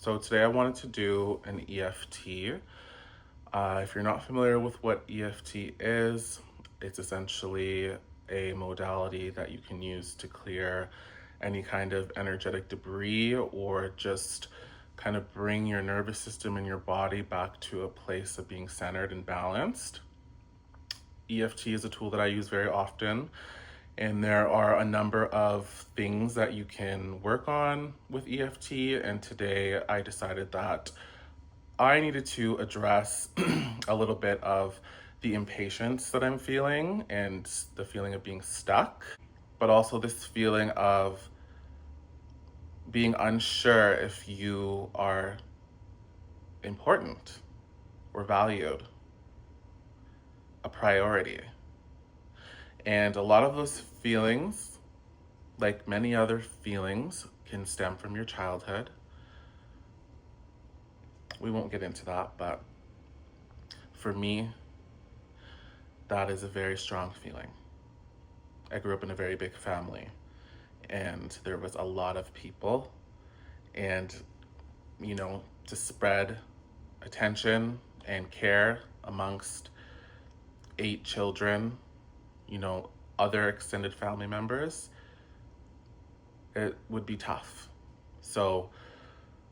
So today I wanted to do an EFT. If you're not familiar with what EFT is, it's essentially a modality that you can use to clear any kind of energetic debris or just kind of bring your nervous system and your body back to a place of being centered and balanced. EFT is a tool that I use very often, and there are a number of things that you can work on with EFT. And today I decided that I needed to address a little bit of the impatience that I'm feeling and the feeling of being stuck, but also this feeling of being unsure if you are important or valued, a priority. And a lot of those feelings, like many other feelings, can stem from your childhood. We won't get into that, but for me, that is a very strong feeling. I grew up in a very big family, and there was a lot of people, and to spread attention and care amongst 8 children, other extended family members, it would be tough. So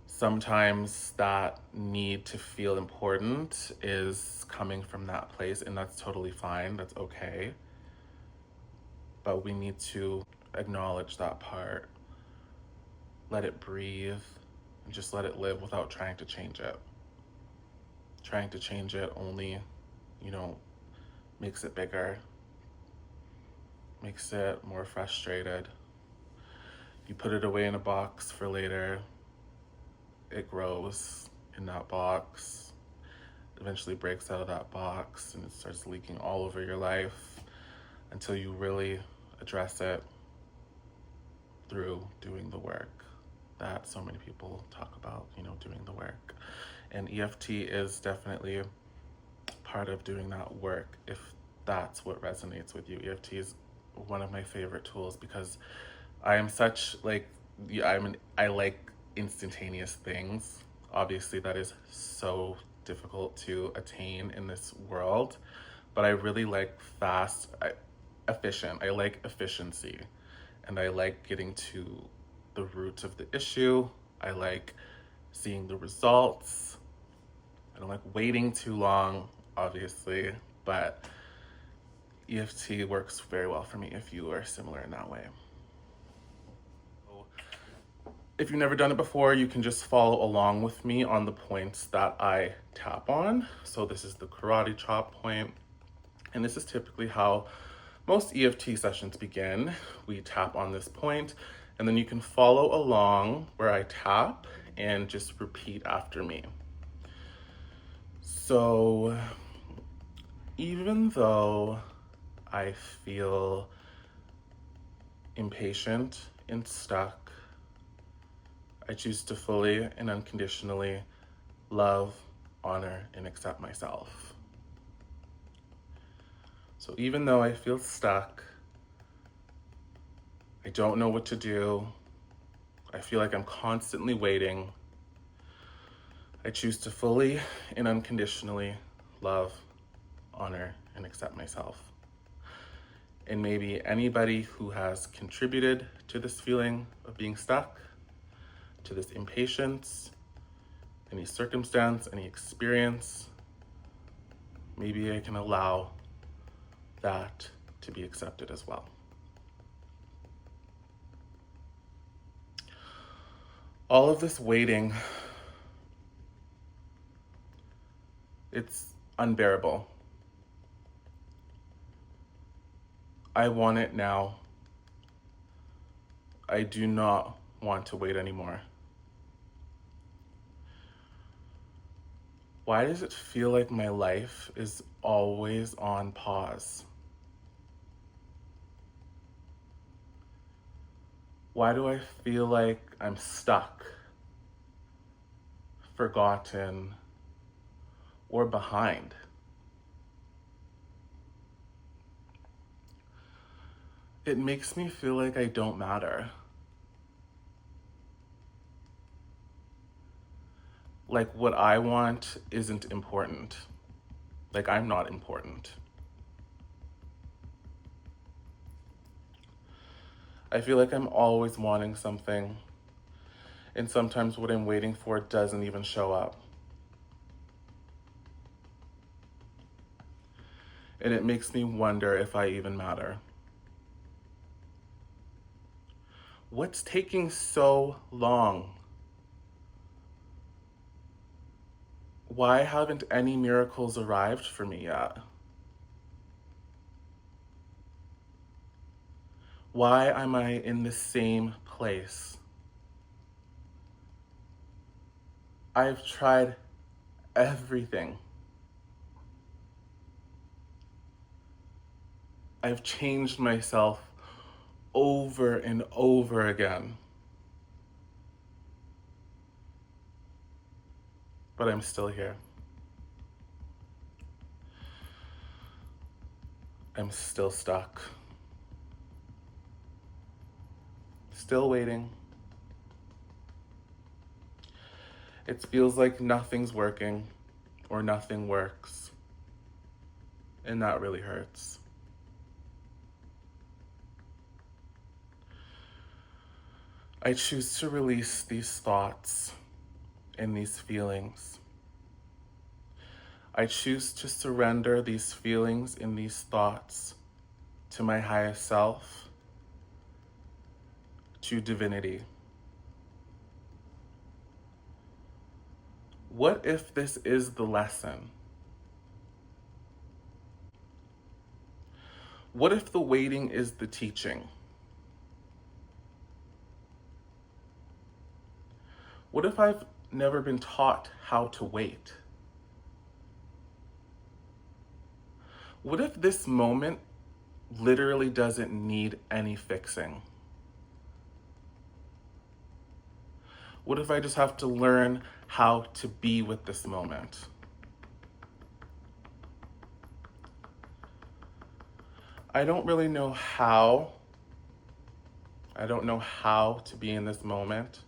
sometimes that need to feel important is coming from that place, and that's totally fine. That's okay. But we need to acknowledge that part, let it breathe, and just let it live without trying to change it. Trying to change it only, you know, makes it bigger, makes it more frustrated. You put it away in a box for later, it grows in that box, eventually breaks out of that box, and it starts leaking all over your life until you really address it through doing the work that so many people talk about, doing the work. And EFT is definitely part of doing that work if that's what resonates with you. EFT is one of my favorite tools because I am such I like instantaneous things. Obviously that is so difficult to attain in this world, but I really like efficient. I like efficiency, and I like getting to the root of the issue. I like seeing the results. I don't like waiting too long, obviously, but EFT works very well for me if you are similar in that way. If you've never done it before, you can just follow along with me on the points that I tap on. So this is the karate chop point, and this is typically how most EFT sessions begin. We tap on this point, and then you can follow along where I tap and just repeat after me. So even though I feel impatient and stuck, I choose to fully and unconditionally love, honor, and accept myself. So even though I feel stuck, I don't know what to do, I feel like I'm constantly waiting, I choose to fully and unconditionally love, honor, and accept myself. And maybe anybody who has contributed to this feeling of being stuck, to this impatience, any circumstance, any experience, maybe I can allow that to be accepted as well. All of this waiting, it's unbearable. I want it now. I do not want to wait anymore. Why does it feel like my life is always on pause? Why do I feel like I'm stuck, forgotten, or behind? It makes me feel like I don't matter. like what I want isn't important. Like I'm not important. I feel like I'm always wanting something, and sometimes what I'm waiting for doesn't even show up. And it makes me wonder if I even matter. What's taking so long? Why haven't any miracles arrived for me yet? Why am I in the same place? I've tried everything. I've changed myself over and over again. But I'm still here. I'm still stuck. Still waiting. It feels like nothing's working or nothing works. And that really hurts. I choose to release these thoughts and these feelings. I choose to surrender these feelings and these thoughts to my highest self, to divinity. What if this is the lesson? What if the waiting is the teaching? What if I've never been taught how to wait? What if this moment literally doesn't need any fixing? What if I just have to learn how to be with this moment? I don't really know how. I don't know how to be in this moment,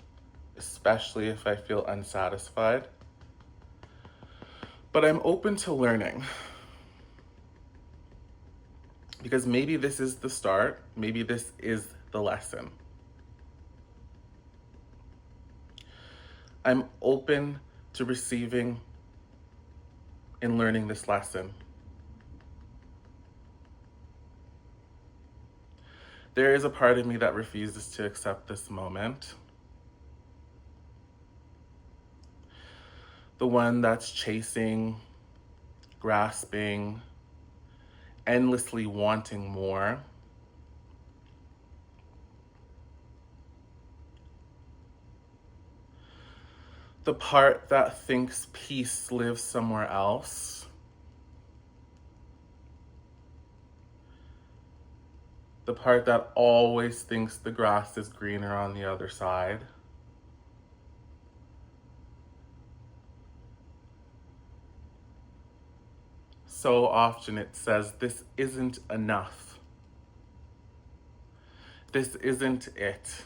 especially if I feel unsatisfied. But I'm open to learning. Because maybe this is the start, maybe this is the lesson. I'm open to receiving and learning this lesson. There is a part of me that refuses to accept this moment. The one that's chasing, grasping, endlessly wanting more. The part that thinks peace lives somewhere else. The part that always thinks the grass is greener on the other side. So often it says, this isn't enough. This isn't it.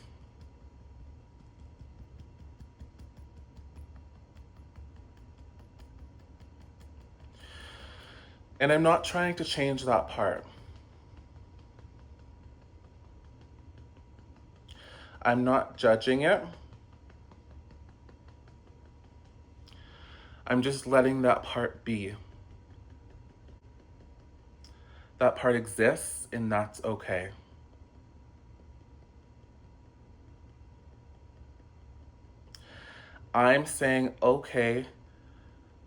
And I'm not trying to change that part. I'm not judging it. I'm just letting that part be. That part exists, and that's okay. I'm saying okay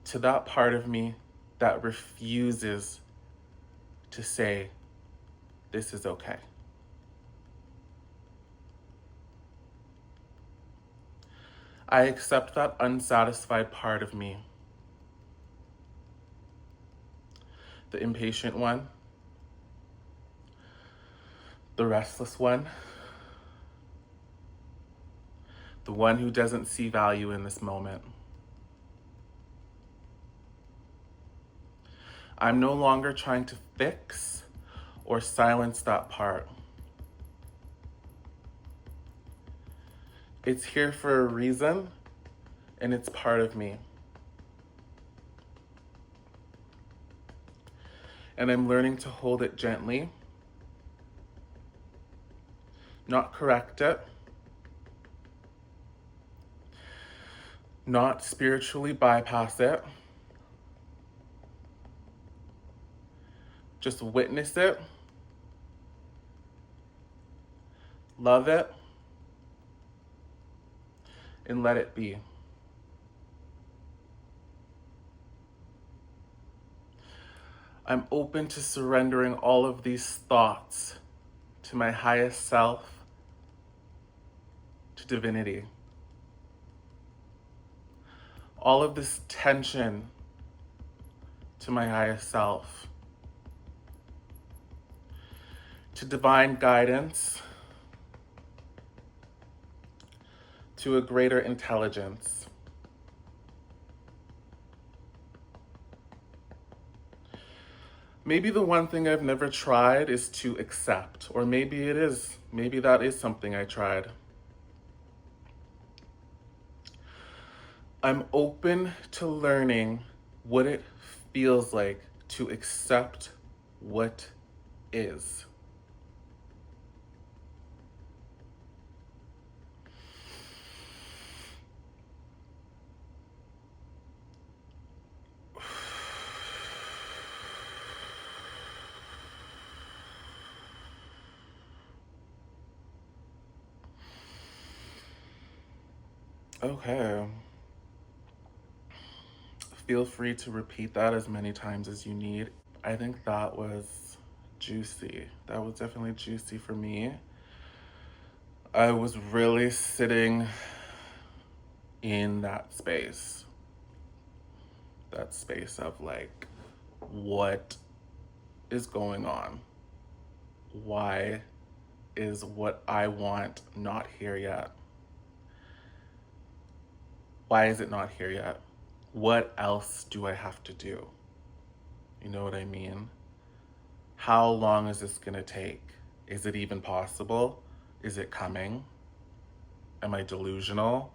to that part of me that refuses to say, this is okay. I accept that unsatisfied part of me. The impatient one, the restless one, the one who doesn't see value in this moment. I'm no longer trying to fix or silence that part. It's here for a reason, and it's part of me. And I'm learning to hold it gently, not correct it, not spiritually bypass it, just witness it, love it, and let it be. I'm open to surrendering all of these thoughts to my highest self, to divinity. All of this tension to my highest self, to divine guidance, to a greater intelligence. Maybe the one thing I've never tried is to accept, or maybe it is. Maybe that is something I tried. I'm open to learning what it feels like to accept what is. Okay. Feel free to repeat that as many times as you need. I think that was juicy. That was definitely juicy for me. I was really sitting in that space of like, what is going on? Why is what I want not here yet? Why is it not here yet? What else do I have to do? You know what I mean? How long is this gonna take? Is it even possible? Is it coming? Am I delusional?